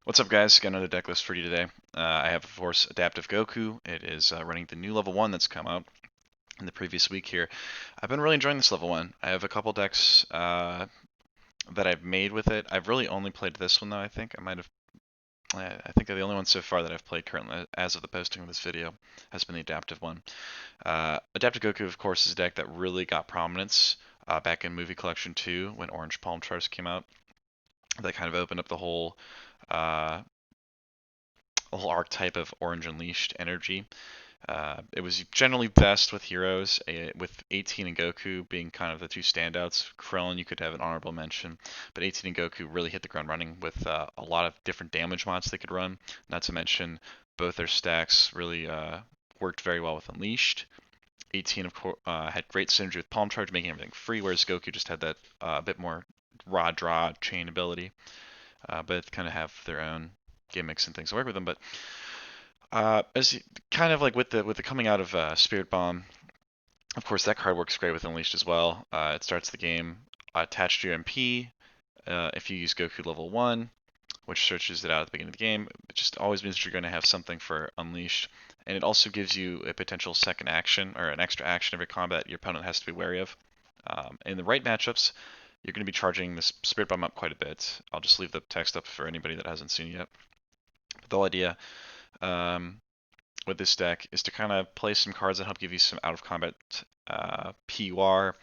What's up, guys? Got another deck list for you today. I have, of course, Adaptive Goku. It is running the new level 1 that's come out in the previous week here. I've been really enjoying this level 1. I have a couple decks that I've made with it. I've really only played this one, though, I think. I think the only one so far that I've played currently, as of the posting of this video, has been the Adaptive one. Adaptive Goku, of course, is a deck that really got prominence back in Movie Collection 2 when Orange Palm Charts came out. That kind of opened up uh, the whole archetype of Orange Unleashed energy. It was generally best with heroes, with 18 and Goku being kind of the two standouts. Krillin, you could have an honorable mention, but 18 and Goku really hit the ground running with a lot of different damage mods they could run. Not to mention, both their stacks really worked very well with Unleashed. 18, of course, had great synergy with Palm Charge, making everything free, whereas Goku just had that bit more raw draw chain ability. But kind of have their own gimmicks and things to work with them. But as kind of like with the coming out of Spirit Bomb, of course that card works great with Unleashed as well. It starts the game attached to your MP. If you use Goku level 1, which searches it out at the beginning of the game, it just always means you're going to have something for Unleashed. And it also gives you a potential second action or an extra action every combat your opponent has to be wary of. In the right matchups, you're going to be charging this Spirit Bomb up quite a bit. I'll just leave the text up for anybody that hasn't seen it yet. But the whole idea um, with this deck is to kind of play some cards that help give you some out of combat PUR,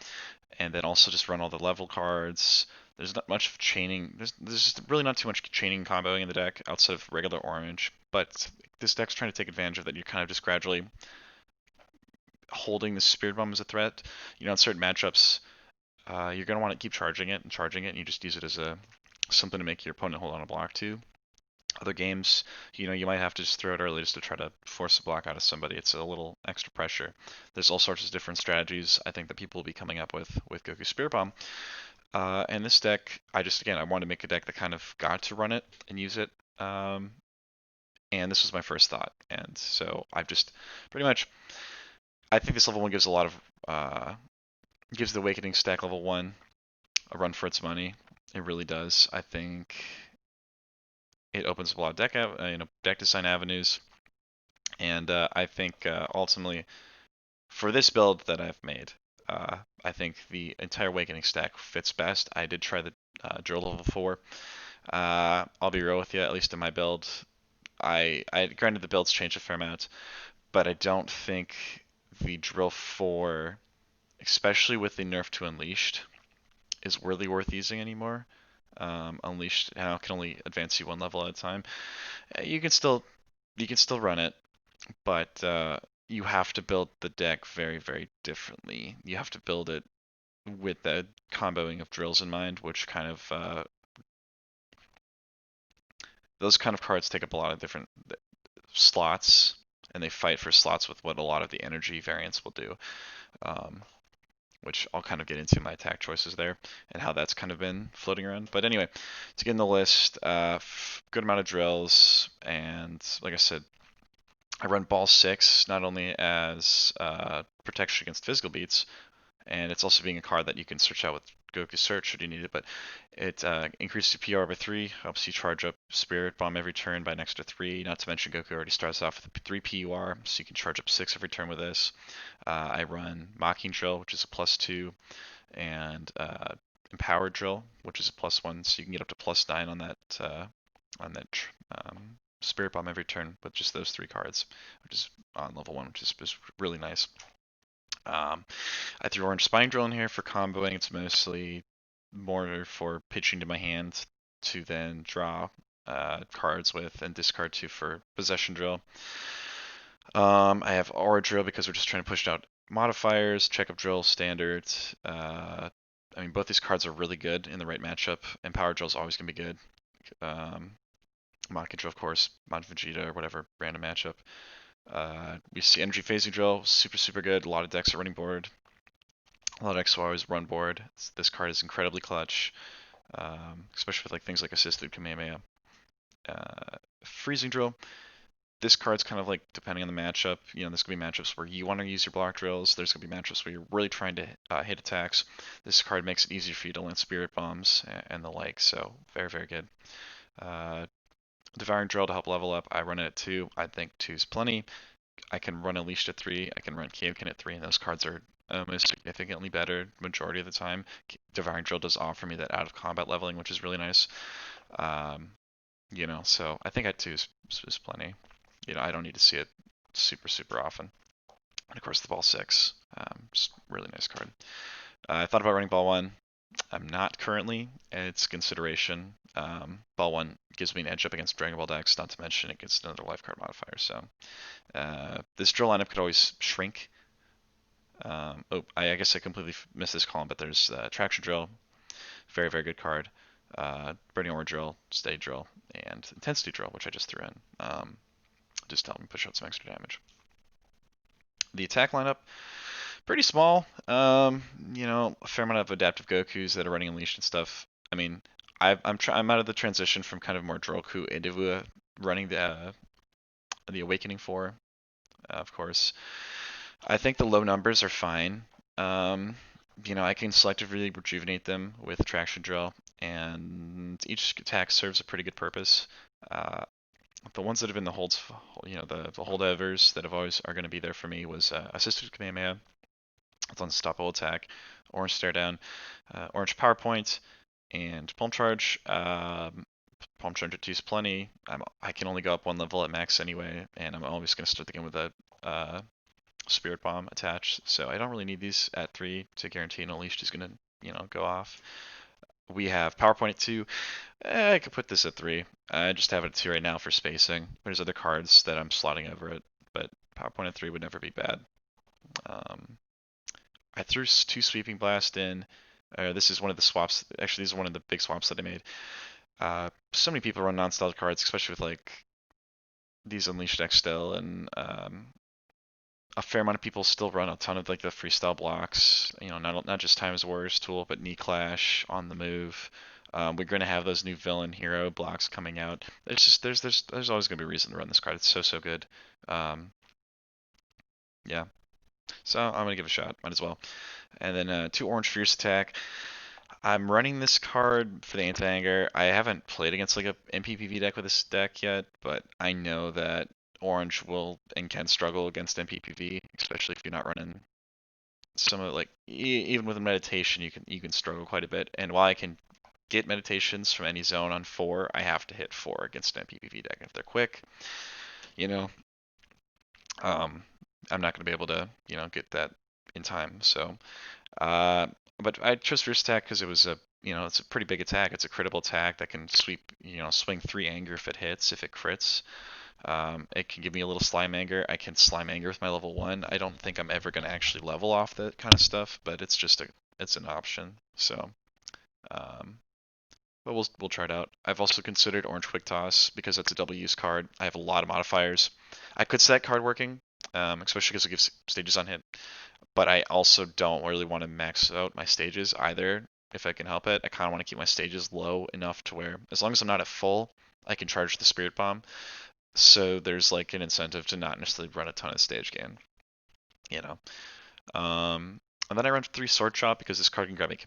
and then also just run all the level cards. There's not much chaining. There's just really not too much chaining comboing in the deck outside of regular orange. But this deck's trying to take advantage of that. You're kind of just gradually holding the Spirit Bomb as a threat. You know, in certain matchups, you're going to want to keep charging it, and you just use it as a something to make your opponent hold on a block too. Other games, you know, you might have to just throw it early just to try to force a block out of somebody. It's a little extra pressure. There's all sorts of different strategies I think that people will be coming up with Goku Spirit Bomb. And this deck, I wanted to make a deck that kind of got to run it and use it. And this was my first thought. And so I've just pretty much, I think this level 1 gives a lot of, gives the Awakening stack level 1 a run for its money. It really does. I think it opens up a lot of deck design avenues, and I think ultimately for this build that I've made, I think the entire Awakening stack fits best. I did try the Drill level 4. I'll be real with you, at least in my build, I granted the build's changed a fair amount, but I don't think the Drill 4, especially with the nerf to Unleashed, is really worth using anymore. Unleashed now can only advance you one level at a time. You can still run it, but you have to build the deck very, very differently. You have to build it with the comboing of drills in mind, which kind of those kind of cards take up a lot of different slots, and they fight for slots with what a lot of the energy variants will do. Um, which I'll kind of get into my attack choices there and how that's kind of been floating around. But anyway, to get in the list, good amount of drills, and like I said, I run Ball 6 not only as protection against physical beats, and it's also being a card that you can search out with Goku Search should you need it, but it increases your PR by 3, helps you charge up Spirit Bomb every turn by an extra 3, not to mention Goku already starts off with 3 PUR, so you can charge up 6 every turn with this. I run Mocking Drill, which is a +2, and Empowered Drill, which is a +1, so you can get up to +9 on that Spirit Bomb every turn with just those 3 cards, which is on level 1, which is just really nice. I threw Orange Spine Drill in here for comboing. It's mostly more for pitching to my hand to then draw cards with and discard 2 for Possession Drill. I have Aura Drill because we're just trying to push out modifiers, Checkup Drill, Standard. I mean, both these cards are really good in the right matchup, and Power Drill is always going to be good. Mod Control, of course, Mod Vegeta or whatever random matchup. We see Energy Phasing Drill, super, super good. A lot of decks are running board. A lot of decks will always run board. This card is incredibly clutch, especially with like things like Assist through Kamehameha. Freezing Drill. This card's kind of like depending on the matchup. You know, there's gonna be matchups where you want to use your block drills. There's gonna be matchups where you're really trying to hit attacks. This card makes it easier for you to land Spirit Bombs and the like. So very, very good. Devouring Drill to help level up. I run it at 2. I think 2 is plenty. I can run Unleashed at 3. I can run Kaioken at 3, and those cards are almost significantly better majority of the time. Devouring Drill does offer me that out of combat leveling, which is really nice. So I think at 2 is plenty. I don't need to see it super often. And of course the Ball 6, just really nice card. I thought about running Ball 1. I'm not currently. It's consideration. Ball 1 gives me an edge up against Dragon Ball decks, not to mention it gets another life card modifier. So this drill lineup could always shrink. I guess I completely missed this column, but there's Traction Drill, very good card. Burning Ore Drill, Stay Drill, and Intensity Drill, which I just threw in. Just to help me push out some extra damage. The attack lineup, pretty small. A fair amount of adaptive Gokus that are running Unleashed and stuff. I mean, I'm out of the transition from kind of more Drillku into running the Awakening 4, of course. I think the low numbers are fine. I can selectively rejuvenate them with Traction Drill, and each attack serves a pretty good purpose. The ones that have been the holds, the holdovers that have always are going to be there for me was Assisted Kamehameha. It's unstoppable attack, Orange Stare Down, Orange PowerPoint, and Palm Charge. Palm Charge at 2 is plenty. I can only go up 1 level at max anyway, and I'm always going to start the game with a Spirit Bomb attached, so I don't really need these at 3 to guarantee an Unleashed is going to, go off. We have PowerPoint at 2. I could put this at 3. I just have it at 2 right now for spacing. There's other cards that I'm slotting over it, but PowerPoint at 3 would never be bad. I threw 2 Sweeping Blast in. This is one of the swaps. Actually, this is one of the big swaps that I made. So many people run non-styled cards, especially with like these Unleashed decks still, and a fair amount of people still run a ton of like the freestyle blocks. Not just Times Warriors tool, but Knee Clash on the move. We're going to have those new villain hero blocks coming out. There's always going to be a reason to run this card. It's so good. Yeah. So I'm going to give it a shot. Might as well. And then 2 Orange Fierce Attack. I'm running this card for the anti-anger. I haven't played against like a MPPV deck with this deck yet, but I know that Orange will and can struggle against MPPV, especially if you're not running some of like even with a meditation, you can struggle quite a bit. And while I can get meditations from any zone on 4, I have to hit 4 against an MPPV deck. If they're quick, I'm not going to be able to get that in time. So, but I chose Fierce Attack because it was it's a pretty big attack. It's a critical attack that can sweep, swing 3 anger if it hits, if it crits. It can give me a little Slime Anger. I can Slime Anger with my level 1. I don't think I'm ever going to actually level off that kind of stuff, but it's just it's an option. So, but we'll try it out. I've also considered Orange Quick Toss because it's a double use card. I have a lot of modifiers. I could set card working, especially because it gives stages on hit, but I also don't really want to max out my stages either if I can help it. I kind of want to keep my stages low enough to where as long as I'm not at full, I can charge the Spirit Bomb. So there's like an incentive to not necessarily run a ton of stage gain, And then I run 3 Sword Chop because this card can grab me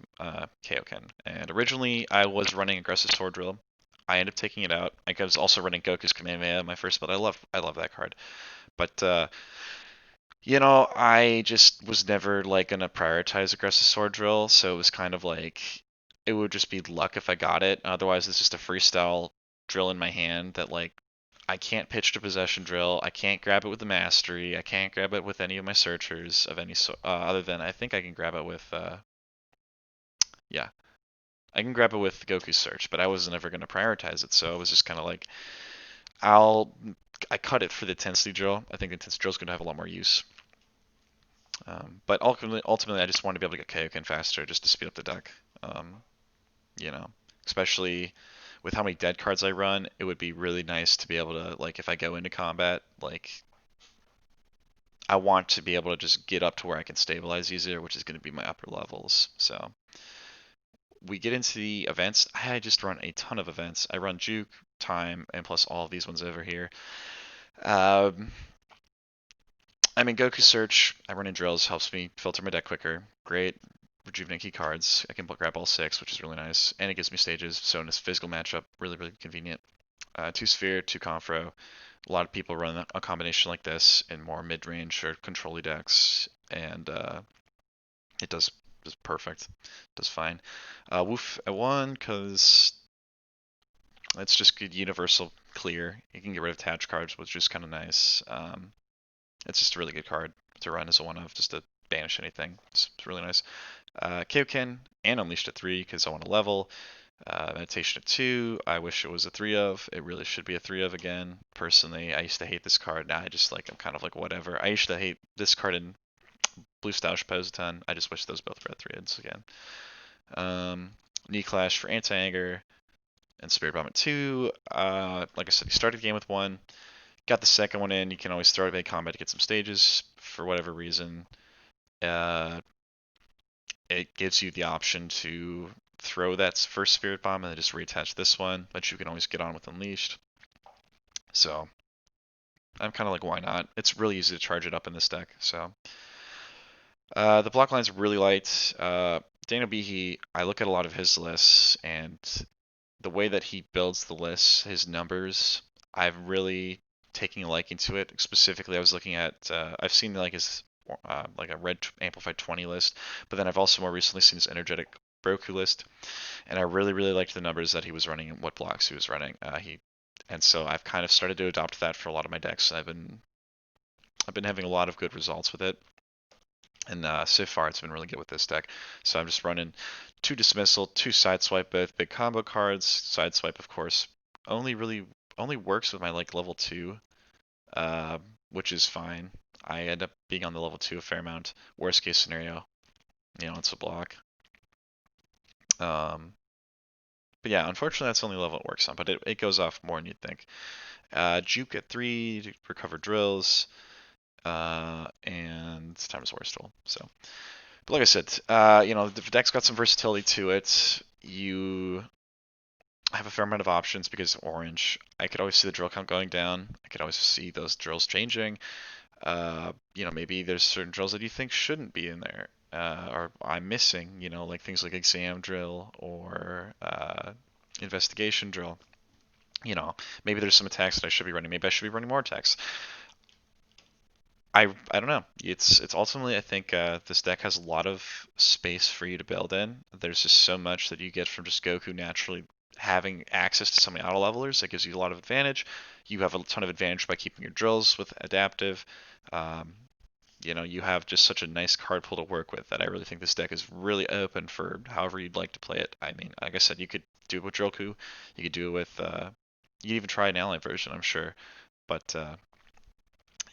Kaioken. And originally I was running Aggressive Sword Drill. I ended up taking it out. I was also running Goku's Kamehameha my first build. I love that card. But I just was never like gonna prioritize Aggressive Sword Drill, so it was kind of like it would just be luck if I got it. Otherwise, it's just a freestyle drill in my hand that like I can't pitch to Possession Drill. I can't grab it with the Mastery. I can't grab it with any of my searchers of any sort, other than I think I can grab it with yeah, I can grab it with Goku's Search, but I wasn't ever going to prioritize it, so it was just kind of like I cut it for the Intensity Drill. I think Intensity Drill is going to have a lot more use. But ultimately, I just wanted to be able to get Kaioken faster, just to speed up the deck. Especially with how many dead cards I run, it would be really nice to be able to, like, if I go into combat, like, I want to be able to just get up to where I can stabilize easier, which is going to be my upper levels. So we get into the events. I just run a ton of events. I run Juke, Time, and plus all of these ones over here. Goku Search, I run in drills, helps me filter my deck quicker. Great. Rejuvenate key cards. I can grab all 6, which is really nice. And it gives me stages, so in this physical matchup, really convenient. two Sphere, two Confro. A lot of people run a combination like this in more mid-range or control decks, and it does perfect. Does fine. Woof at 1 because it's just good universal clear. You can get rid of attach cards, which is kind of nice. It's just a really good card to run as a 1 of, just to banish anything. It's really nice. Kaioken and Unleashed at 3 because I want to level. Meditation at 2, I wish it was a 3 of. It really should be a 3 of again. Personally, I used to hate this card. Now I just like, I'm kind of like whatever. I used to hate this card in Blue Stoush Pose a ton. I just wish those both were at 3s again. Knee Clash for Anti-Anger and Spirit Bomb at 2. Like I said, you started the game with 1. Got the second one in. You can always throw it in combat to get some stages for whatever reason. It gives you the option to throw that first Spirit Bomb and then just reattach this one, but you can always get on with Unleashed. So I'm kind of like, why not? It's really easy to charge it up in this deck. So the block line's really light. Daniel Behe, I look at a lot of his lists, and the way that he builds the lists, his numbers, I've really taken a liking to it. Specifically, I was looking at, I've seen like his like a red amplified 20 list, but then I've also more recently seen his energetic Roku list, and I really liked the numbers that he was running and what blocks he was running. And so I've kind of started to adopt that for a lot of my decks. I've been having a lot of good results with it, and so far it's been really good with this deck. So I'm just running 2 Dismissal, 2 Sideswipe, both big combo cards. Sideswipe, of course, only works with my like level 2, which is fine. I end up being on the level 2 a fair amount. Worst case scenario, it's a block. But yeah, unfortunately that's the only level it works on, but it goes off more than you'd think. Juke at 3 to recover drills, and Timeless War Stool. So, but like I said, the deck's got some versatility to it. You have a fair amount of options because orange. I could always see the drill count going down. I could always see those drills changing. Maybe there's certain drills that you think shouldn't be in there, or I'm missing, like things like exam drill or investigation drill. Maybe there's some attacks that I should be running. Maybe I should be running more attacks. I don't know. It's ultimately, I think this deck has a lot of space for you to build in. There's just so much that you get from just Goku naturally having access to so many auto levelers that gives you a lot of advantage. You have a ton of advantage by keeping your drills with adaptive. Um, you have just such a nice card pool to work with that I really think this deck is really open for however you'd like to play it. I mean, like I said, you could do it with Drillku, you could do it with, you could even try an ally version, I'm sure. But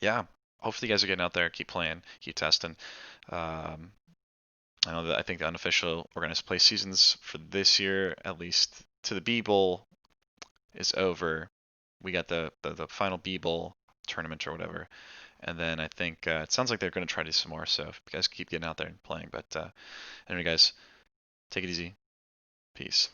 yeah, hopefully you guys are getting out there, keep playing, keep testing. Um, I think the unofficial organized play seasons for this year, at least to the B Bowl, is over. We got the final B Bowl tournament or whatever. And then I think it sounds like they're going to try to do some more. So if you guys keep getting out there and playing. But anyway, guys, take it easy. Peace.